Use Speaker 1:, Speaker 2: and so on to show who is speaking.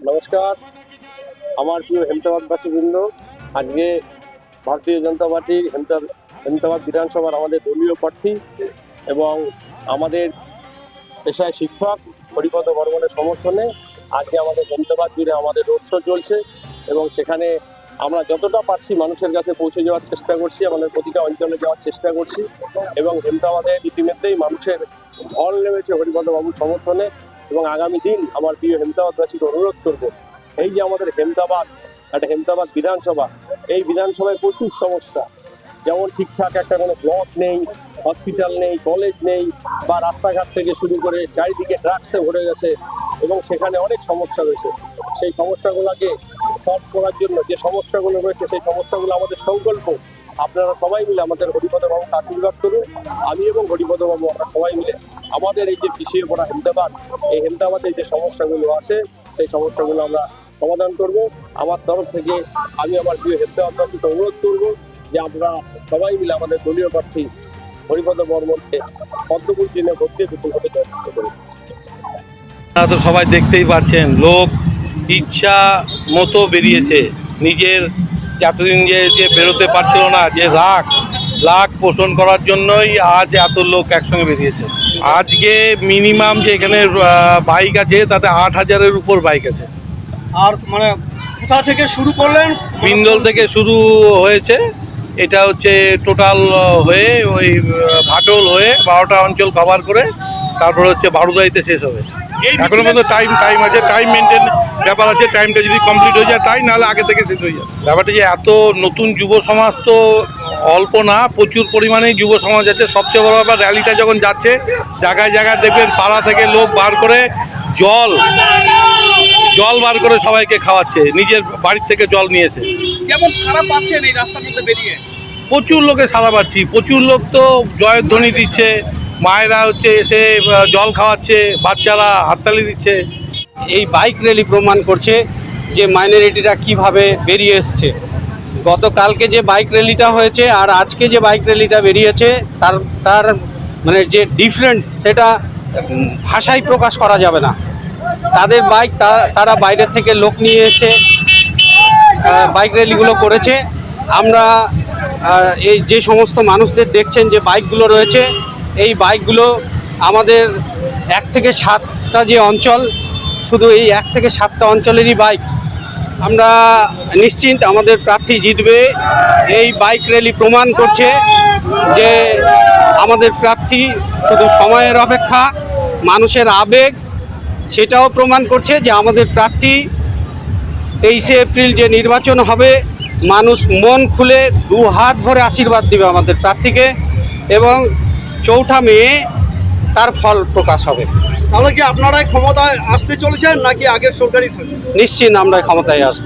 Speaker 1: নমস্কার, আমার প্রিয় হেমতাবাদবাসীবৃন্দ। আজকে ভারতীয় জনতা পার্টির হেমতাবাদ বিধানসভার আমাদের দলীয় প্রার্থী এবং আমাদের পেশায় শিক্ষক হরিপদ বর্মনের সমর্থনে আজকে আমাদের হেমতাবাদ জুড়ে আমাদের রোড শো চলছে এবং সেখানে আমরা যতটা পারছি মানুষের কাছে পৌঁছে যাওয়ার চেষ্টা করছি, আমাদের প্রতিটা অঞ্চলে যাওয়ার চেষ্টা করছি এবং হেমতাবাদে ইতিমধ্যেই মানুষের ঢল নেমেছে হরিপদ বাবুর সমর্থনে। এবং আগামী দিন আমার প্রিয় হেমতাবাদবাসীকে অনুরোধ করব, এই যে আমাদের হেমতাবাদ একটা হেমতাবাদ বিধানসভা, এই বিধানসভায় প্রচুর সমস্যা, যেমন ঠিকঠাক একটা কোনো ব্লক নেই, হসপিটাল নেই, কলেজ নেই, বা রাস্তাঘাট থেকে শুরু করে চারিদিকে ড্রাগসে ভরে গেছে এবং সেখানে অনেক সমস্যা রয়েছে। সেই সমস্যাগুলোকে সলভ করার জন্য যে সমস্যাগুলো রয়েছে সেই সমস্যাগুলো আমাদের সংকল্প। আপনারা সবাই মিলে আমাদের হরিপদ বাবুকে আশীর্বাদ করুন। আমি এবং হরিপদ বাবু আমরা সবাই মিলে আমাদের এই যে পিছিয়ে পড়া হেমতাবাদ, এই হেমতাবাদের যে সমস্যাগুলো আছে সেই সমস্যাগুলো আমরা সমাধান করব। আমার তরফ থেকে আমি আমার প্রিয় হেমতাবাদবাসীকে অনুরোধ করব যে আমরা সবাই মিলে আমাদের দলীয় প্রার্থী হরিপদ বর্মনকে পদ্মফুল চিহ্নে ভোট দিয়ে বিপুলভাবে জয়যুক্ত করব।
Speaker 2: আপনারা তো সবাই দেখতেই পাচ্ছেন, লোক ইচ্ছা মতো বেরিয়েছে। নিজের এতদিন যে বেরোতে পারছিল না, যে রাগ পোষণ করার জন্যই আজ এত লোক একসঙ্গে বেরিয়েছে। আজকে মিনিমাম যে এখানে বাইক আছে তাতে 8,000-এর উপর বাইক আছে।
Speaker 3: আর মানে কোথা থেকে শুরু করলেন?
Speaker 2: বিন্দল থেকে শুরু হয়েছে, এটা হচ্ছে টোটাল হয়ে ওই ভাটল হয়ে 12টা অঞ্চল কভার করে তারপরে হচ্ছে বারুদাইতে শেষ হবে। এখনো পর্যন্ত টাইম আছে, টাইম মেনটেন ব্যাপার আছে। টাইমটা যদি কমপ্লিট হয়ে যায় তাই, নাহলে আগে থেকে শেষ হয়ে যায়। ব্যাপারটা যে এত নতুন যুব সমাজ তো অল্প না, প্রচুর পরিমাণে যুব সমাজ আছে। সবচেয়ে বড় ব্যাপার, র্যালিটা যখন যাচ্ছে জায়গায় জায়গায় দেখবেন পাড়া থেকে লোক বার করে জল বার করে সবাইকে খাওয়াচ্ছে, নিজের বাড়ির থেকে জল নিয়েছে।
Speaker 3: কেমন সারা পাচ্ছেন এই রাস্তার মধ্যে বেরিয়ে?
Speaker 2: প্রচুর লোকে সাড়া পাচ্ছি, প্রচুর লোক তো জয়ধ্বনি দিচ্ছে, মায়েরা হচ্ছে এসে জল খাওয়াচ্ছে, বাচ্চারা হাততালি দিচ্ছে।
Speaker 4: এই বাইক র্যালি প্রমাণ করছে যে মাইনরিটিরা কিভাবে বেরিয়ে এসছে। গতকালকে যে বাইক র্যালিটা হয়েছে আর আজকে যে বাইক র্যালিটা বেরিয়েছে তার মানে যে ডিফারেন্ট, সেটা ভাষায় প্রকাশ করা যাবে না। তাদের বাইক তারা বাইরের থেকে লোক নিয়ে এসে বাইক র্যালিগুলো করেছে। আমরা এই যে সমস্ত মানুষদের দেখছেন যে বাইকগুলো রয়েছে, এই বাইকগুলো আমাদের 1 থেকে 7টা যে অঞ্চল, শুধু এই 1 থেকে 7টা অঞ্চলেরই বাইক। আমরা নিশ্চিন্ত আমাদের প্রার্থী জিতবে। এই বাইক র্যালি প্রমাণ করছে যে আমাদের প্রার্থী শুধু সময়ের অপেক্ষা, মানুষের আবেগ সেটাও প্রমাণ করছে যে আমাদের প্রার্থী 23শে এপ্রিল যে নির্বাচন হবে, মানুষ মন খুলে 2 হাত ভরে আশীর্বাদ দিবে আমাদের প্রার্থীকে এবং 4ঠা মে তার ফল প্রকাশ হবে।
Speaker 3: তাহলে কি আপনারাই ক্ষমতায় আসতে চলেছেন নাকি আগের সরকারই থাকবে?
Speaker 4: নিশ্চিত আমরা ক্ষমতায় আসব।